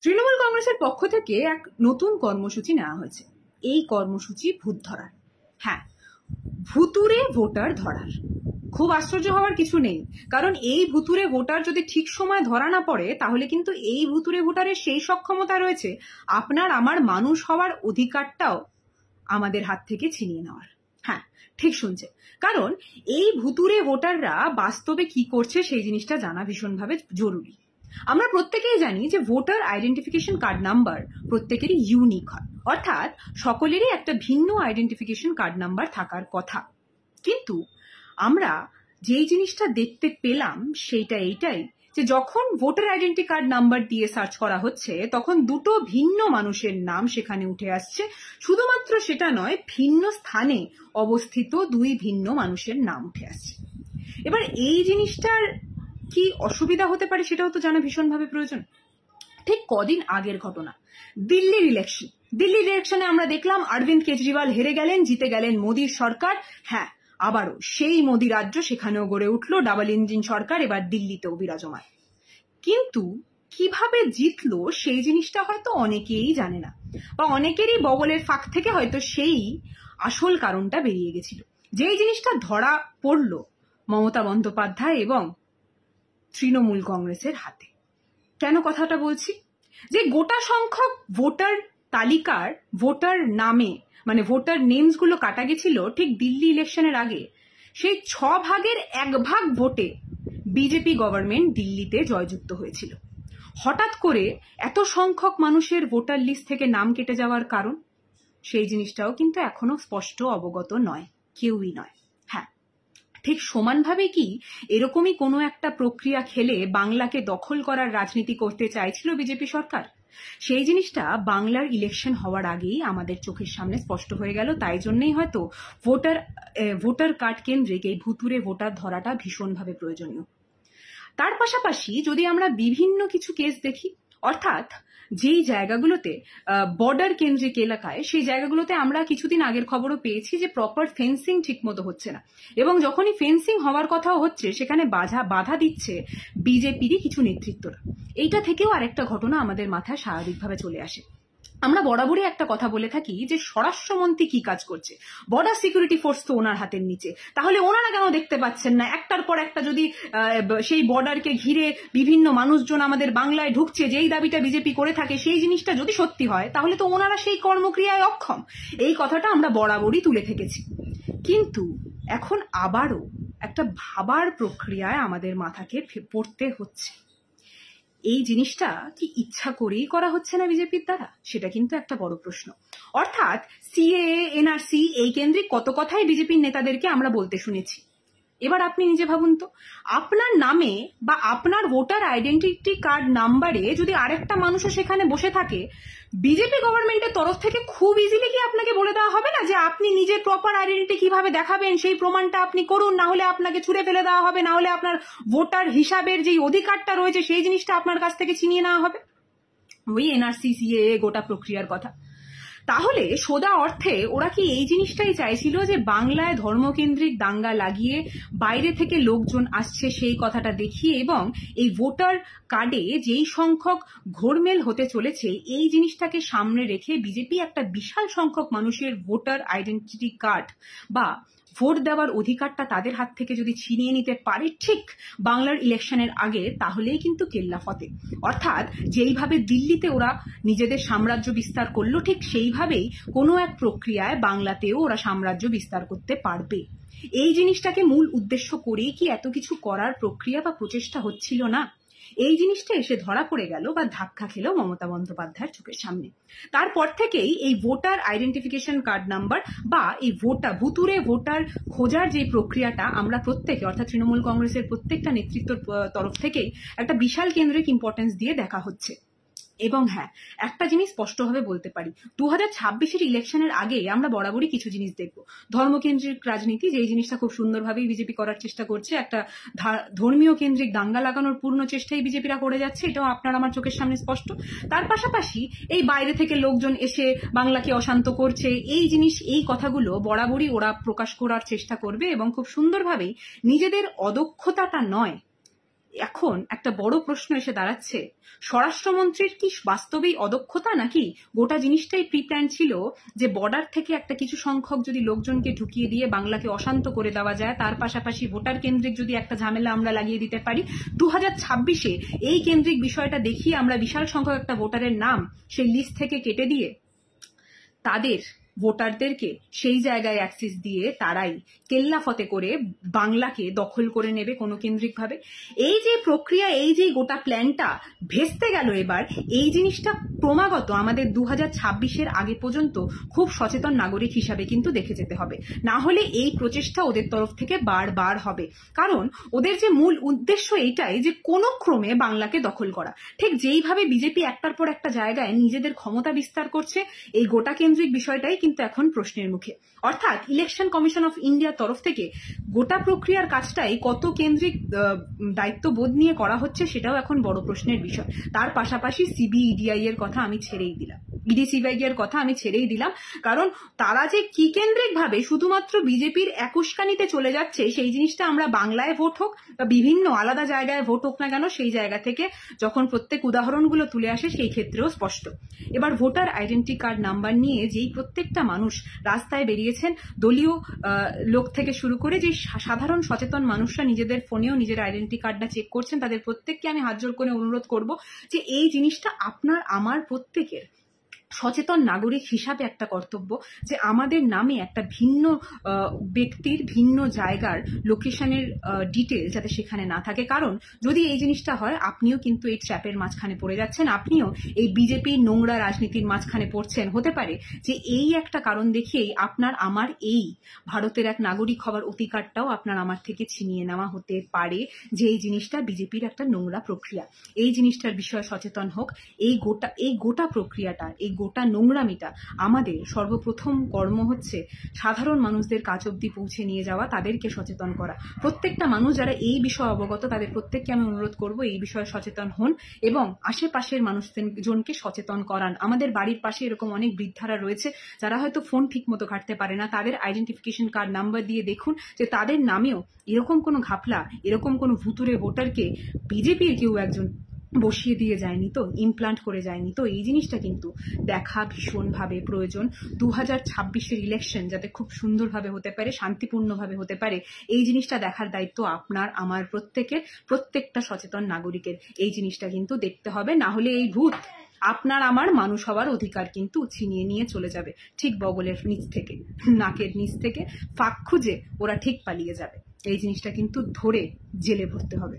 তৃণমূল কংগ্রেসের পক্ষ থেকে এক নতুন কর্মসূচি নেওয়া হয়েছে। এই কর্মসূচি ভূত ধরার। হ্যাঁ, ভুতুরে ভোটার ধরার। খুব আশ্চর্য হওয়ার কিছু নেই, কারণ এই ভুতুরে ভোটার যদি ঠিক সময় ধরা না পড়ে তাহলে কিন্তু এই ভুতুরে ভোটারের সেই সক্ষমতা রয়েছে আপনার আমার মানুষ হওয়ার অধিকারটাও আমাদের হাত থেকে ছিনিয়ে নেওয়ার। হ্যাঁ, ঠিক শুনছে, কারণ এই ভুতুরে ভোটাররা বাস্তবে কি করছে সেই জিনিসটা জানা ভীষণভাবে জরুরি। আমরা প্রত্যেকেই জানি যে ভোটার আইডেন্টিফিকেশন কার্ড নাম্বার প্রত্যেকেরই ইউনিক হয়, অর্থাৎ সকলেরই একটা ভিন্ন আইডেন্টিফিকেশন কার্ড নাম্বার থাকার কথা। কিন্তু আমরা যেই জিনিসটা দেখতে পেলাম সেইটা এইটাই যে যখন ভোটার আইডেন্টি কার্ড নাম্বার দিয়ে সার্চ করা হচ্ছে তখন দুটো ভিন্ন মানুষের নাম সেখানে উঠে আসছে। শুধুমাত্র সেটা নয়, ভিন্ন স্থানে অবস্থিত দুই ভিন্ন মানুষের নাম উঠে আসছে। এবার এই জিনিসটার কি অসুবিধা হতে পারে সেটাও তো জানা ভীষণভাবে প্রয়োজন। ঠিক কদিন আগের ঘটনা, দিল্লির ইলেকশনে আমরা দেখলাম অরবিন্দ কেজরিওয়াল হেরে গেলেন, জিতে গেলেন মোদীর সরকার। হ্যাঁ, আবারও সেই মোদী রাজ্য সেখানেও গড়ে উঠলো ডাবল ইঞ্জিন সরকার, এবার দিল্লিতেও বিরাজমান। কিন্তু কিভাবে জিতলো সেই জিনিসটা হয়তো অনেকেই জানে না, বা অনেকেরই বগলের ফাঁক থেকে হয়তো সেই আসল কারণটা বেরিয়ে গেছিল। যেই জিনিসটা ধরা পড়লো মমতা বন্দ্যোপাধ্যায় এবং তৃণমূল কংগ্রেসের হাতে। কেন কথাটা বলছি? যে গোটা সংখ্যক ভোটার তালিকার ভোটার নামে মানে ভোটার নেমস গুলো কাটা গেছিল ঠিক দিল্লি ইলেকশনের আগে, সেই 6 ভাগের 1 ভাগ ভোটে বিজেপি গভর্নমেন্ট দিল্লিতে জয়যুক্ত হয়েছিল। হঠাৎ করে এত সংখ্যক মানুষের ভোটার লিস্ট থেকে নাম কেটে যাওয়ার কারণ সেই জিনিসটাও কিন্তু এখনো স্পষ্ট অবগত নয়, কেউই নয়। হ্যাঁ, ঠিক সমানভাবে কি এরকমই কোনো একটা প্রক্রিয়া খেলে বাংলাকে দখল করার রাজনীতি করতে চাইছিল বিজেপি সরকার? সেই জিনিসটা বাংলার ইলেকশন হওয়ার আগেই আমাদের চোখের সামনে স্পষ্ট হয়ে গেল। তাই জন্যই হয়তো ভোটার কার্ড কেন্দ্রিক এই ভুতুরে ভোটার ধরাটা ভীষণভাবে প্রয়োজনীয়। তার পাশাপাশি যদি আমরা বিভিন্ন কিছু কেস দেখি, অর্থাৎ যেই জায়গাগুলোতে বর্ডার কেন্দ্রিক এলাকায়, সেই জায়গাগুলোতে আমরা কিছুদিন আগের খবরও পেয়েছি যে প্রপার ফেন্সিং ঠিক মতো হচ্ছে না, এবং যখনই ফেন্সিং হওয়ার কথাও হচ্ছে সেখানে বাধা দিচ্ছে বিজেপিরই কিছু নেতৃত্বরা। এইটা থেকেও আরেকটা ঘটনা আমাদের মাথায় স্বাভাবিকভাবে চলে আসে। আমরা বরাবরই একটা কথা বলে থাকি যে স্বরাষ্ট্রমন্ত্রী কি কাজ করছে, বর্ডার সিকিউরিটি ফোর্স তো ওনার হাতের নিচে, তাহলে ওনারা কেন দেখতে পাচ্ছেন না একটার পর একটা যদি সেই বর্ডারকে ঘিরে বিভিন্ন মানুষজন আমাদের বাংলায় ঢুকছে, যেই দাবিটা বিজেপি করে থাকে সেই জিনিসটা যদি সত্যি হয় তাহলে তো ওনারা সেই কর্মক্রিয়ায় অক্ষম। এই কথাটা আমরা বরাবরই তুলে থেকেছি। কিন্তু এখন আবারও একটা ভাবার প্রক্রিয়ায় আমাদের মাথাকে পড়তে হচ্ছে। এই জিনিসটা কি ইচ্ছা করেই করা হচ্ছে না বিজেপির দ্বারা? সেটা কিন্তু একটা বড় প্রশ্ন। অর্থাৎ সিএএ, এনআরসি এই কেন্দ্রিক কত কথাই বিজেপির নেতাদেরকে আমরা বলতে শুনেছি। এবার আপনি নিজে ভাবুন তো, আপনার নামে বা আপনার ভোটার আইডেন্টিটি কার্ড নাম্বারে যদি আরেকটা মানুষও সেখানে বসে থাকে, বিজেপি গভর্নমেন্টের তরফ থেকে খুব ইজিলি কি আপনাকে বলে দেওয়া হবে না যে আপনি নিজের প্রপার আইডেন্টিটি কিভাবে দেখাবেন সেই প্রমাণটা আপনি করুন, না হলে আপনাকে ছুড়ে ফেলে দেওয়া হবে, না হলে আপনার ভোটার হিসাবের যেই অধিকারটা রয়েছে সেই জিনিসটা আপনার কাছ থেকে ছিনিয়ে নেওয়া হবে। ওই এনআরসি, সিএএ গোটা প্রক্রিয়ার কথা। তাহলে সোজা অর্থে ওরা কি এই জিনিসটাই চাইছিল যে বাংলায় ধর্মকেন্দ্রিক দাঙ্গা লাগিয়ে বাইরে থেকে লোকজন আসছে সেই কথাটা দেখিয়ে, এবং এই ভোটার কার্ডে যেই সংখ্যক ঘোরমেল হতে চলেছে এই জিনিসটাকে সামনে রেখে বিজেপি একটা বিশাল সংখ্যক মানুষের ভোটার আইডেন্টিটি কার্ড বা ভোট দেওয়ার অধিকারটা তাদের হাত থেকে যদি ছিনিয়ে নিতে পারে ঠিক বাংলার ইলেকশনের আগে, তাহলেই কিন্তু কেল্লা ফতে। অর্থাৎ যেইভাবে দিল্লিতে ওরা নিজেদের সাম্রাজ্য বিস্তার করলো, ঠিক সেইভাবেই কোনো এক প্রক্রিয়ায় বাংলাতেও ওরা সাম্রাজ্য বিস্তার করতে পারবে। এই জিনিসটাকে মূল উদ্দেশ্য করেই কি এত কিছু করার প্রক্রিয়া বা প্রচেষ্টা হচ্ছিল না? এই জিনিসটা এসে ধরা পড়ে গেল বা ধাক্কা খেল মমতা বন্দ্যোপাধ্যায়ের চোখের সামনে। তারপর থেকেই এই ভোটার আইডেন্টিফিকেশন কার্ড নাম্বার বা এই ভুতুরে ভোটার খোঁজার যে প্রক্রিয়াটা আমরা প্রত্যেকে, অর্থাৎ তৃণমূল কংগ্রেসের প্রত্যেকটা নেতৃত্বর তরফ থেকেই একটা বিশাল কেন্দ্রিক ইম্পর্টেন্স দিয়ে দেখা হচ্ছে। এবং হ্যাঁ, একটা জিনিস স্পষ্টভাবে বলতে পারি, 2026-এর ইলেকশনের আগে আমরা বরাবরই কিছু জিনিস দেখবো। ধর্মকেন্দ্রিক রাজনীতি, যেই জিনিসটা খুব সুন্দরভাবেই বিজেপি করার চেষ্টা করছে, একটা ধর্মীয় কেন্দ্রিক দাঙ্গা লাগানোর পূর্ণ চেষ্টাই বিজেপিরা করে যাচ্ছে, এটাও আপনার আমার চোখের সামনে স্পষ্ট। তার পাশাপাশি এই বাইরে থেকে লোকজন এসে বাংলাকে অশান্ত করছে, এই কথাগুলো বরাবরই ওরা প্রকাশ করার চেষ্টা করবে, এবং খুব সুন্দরভাবেই নিজেদের অদক্ষতাটা নয়, এখন একটা বড় প্রশ্ন এসে দাঁড়াচ্ছে, স্বরাষ্ট্রমন্ত্রীর কি বাস্তবেই অদক্ষতা, নাকি গোটা জিনিসটাই প্রি প্ল্যান ছিল যে বর্ডার থেকে একটা কিছু সংখ্যক যদি লোকজনকে ঢুকিয়ে দিয়ে বাংলাকে অশান্ত করে দেওয়া যায়, তার পাশাপাশি ভোটার কেন্দ্রিক যদি একটা ঝামেলা আমরা লাগিয়ে দিতে পারি, 2026-এ এই কেন্দ্রিক বিষয়টা দেখিয়ে আমরা বিশাল সংখ্যক একটা ভোটারের নাম সেই লিস্ট থেকে কেটে দিয়ে তাদের ভোটারদেরকে সেই জায়গায় অ্যাক্সেস দিয়ে তারাই কেল্লা ফতে করে বাংলাকে দখল করে নেবে কোনো কেন্দ্রিকভাবে। এই যে প্রক্রিয়া, এই যে গোটা প্ল্যানটা ভেস্তে গেল এবার, এই জিনিসটা ক্রমাগত আমাদের 2026-এর আগে পর্যন্ত খুব সচেতন নাগরিক হিসাবে কিন্তু দেখে যেতে হবে, না হলে এই প্রচেষ্টা ওদের তরফ থেকে বারবার হবে। কারণ ওদের যে মূল উদ্দেশ্য এইটাই যে কোনো ক্রমে বাংলাকে দখল করা। ঠিক যেইভাবে বিজেপি একটার পর একটা জায়গায় নিজেদের ক্ষমতা বিস্তার করছে, এই গোটা কেন্দ্রিক বিষয়টাই কিন্তু এখন প্রশ্নের মুখে। অর্থাৎ ইলেকশন কমিশন অফ ইন্ডিয়ার তরফ থেকে গোটা প্রক্রিয়ার কাজটাই কত কেন্দ্রিক দায়িত্ববোধ নিয়ে করা হচ্ছে সেটাও এখন বড় প্রশ্নের বিষয়। তার পাশাপাশি সিবিইডিআই এর কথা আমি ছেড়েই দিলাম, ইডি-সিবিআই এর কথা আমি ছেড়েই দিলাম, কারণ তারা যে কি কেন্দ্রিক ভাবে শুধুমাত্র বিজেপির একুশকানিতে চলে যাচ্ছে, সেই জিনিসটা আমরা বাংলায় ভোট হোক বা বিভিন্ন আলাদা জায়গায় ভোট হোক না কেন, সেই জায়গা থেকে যখন প্রত্যেক উদাহরণগুলো তুলে আসে সেই ক্ষেত্রেও স্পষ্ট। এবার ভোটার আইডেন্টি কার্ড নাম্বার নিয়ে যেই প্রত্যেকটা মানুষ রাস্তায় বেরিয়েছেন, দলীয় লোক থেকে শুরু করে যে সাধারণ সচেতন মানুষরা নিজেদের ফোনেও নিজের আইডেন্টি কার্ডটা চেক করছেন, তাদের প্রত্যেককে আমি হাত জোড় করে অনুরোধ করব যে এই জিনিসটা আপনার আমার প্রত্যেকের সচেতন নাগরিক হিসাবে একটা কর্তব্য যে আমাদের নামে একটা ভিন্ন ব্যক্তির ভিন্ন জায়গার লোকেশনের ডিটেল যাতে সেখানে না থাকে। কারণ যদি এই জিনিসটা হয়, আপনিও কিন্তু এই ট্র্যাপের মাঝখানে পড়ে যাচ্ছেন, আপনিও এই বিজেপির নোংরা রাজনীতির মাঝখানে পড়ছেন। হতে পারে যে এই একটা কারণ দেখিয়েই আপনার আমার এই ভারতের এক নাগরিক হওয়ার অধিকারটাও আপনার আমার থেকে ছিনিয়ে নেওয়া হতে পারে, যে এই জিনিসটা বিজেপির একটা নোংরা প্রক্রিয়া। এই জিনিসটার বিষয়ে সচেতন হোক। এই গোটা প্রক্রিয়াটা, এই গোটা নোংরামিটা আমাদের সর্বপ্রথম কর্ম হচ্ছে সাধারণ মানুষদের কাছ অব্দি পৌঁছে নিয়ে যাওয়া, তাদেরকে সচেতন করা। প্রত্যেকটা মানুষ যারা এই বিষয়ে অবগত, তাদের প্রত্যেককে আমি অনুরোধ করব এই বিষয়ে সচেতন হন এবং আশেপাশের মানুষজনকে সচেতন করান। আমাদের বাড়ির পাশে এরকম অনেক বৃদ্ধারা রয়েছে যারা হয়তো ফোন ঠিক মতো ঘাঁটতে পারে না, তাদের আইডেন্টিফিকেশন কার্ড নাম্বার দিয়ে দেখুন যে তাদের নামেও এরকম কোনো ঘাপলা, এরকম কোনো ভুতুরে ভোটারকে বিজেপির কেউ একজন বসিয়ে দিয়ে যায়নি তো, ইমপ্লান্ট করে যায়নি তো। এই জিনিসটা কিন্তু দেখা ভীষণভাবে প্রয়োজন। 2026-এর ইলেকশন যাতে খুব সুন্দরভাবে হতে পারে, শান্তিপূর্ণভাবে হতে পারে, এই জিনিসটা দেখার দায়িত্ব আপনার আমার প্রত্যেকের, প্রত্যেকটা সচেতন নাগরিকের। এই জিনিসটা কিন্তু দেখতে হবে, না হলে এই ভূত আপনার আমার মানুষ হওয়ার অধিকার কিন্তু ছিনিয়ে নিয়ে চলে যাবে। ঠিক বগলের নিচ থেকে, নাকের নিচ থেকে ফাঁক খুঁজে ওরা ঠিক পালিয়ে যাবে। এই জিনিসটা কিন্তু ধরে জেলে ভরতে হবে।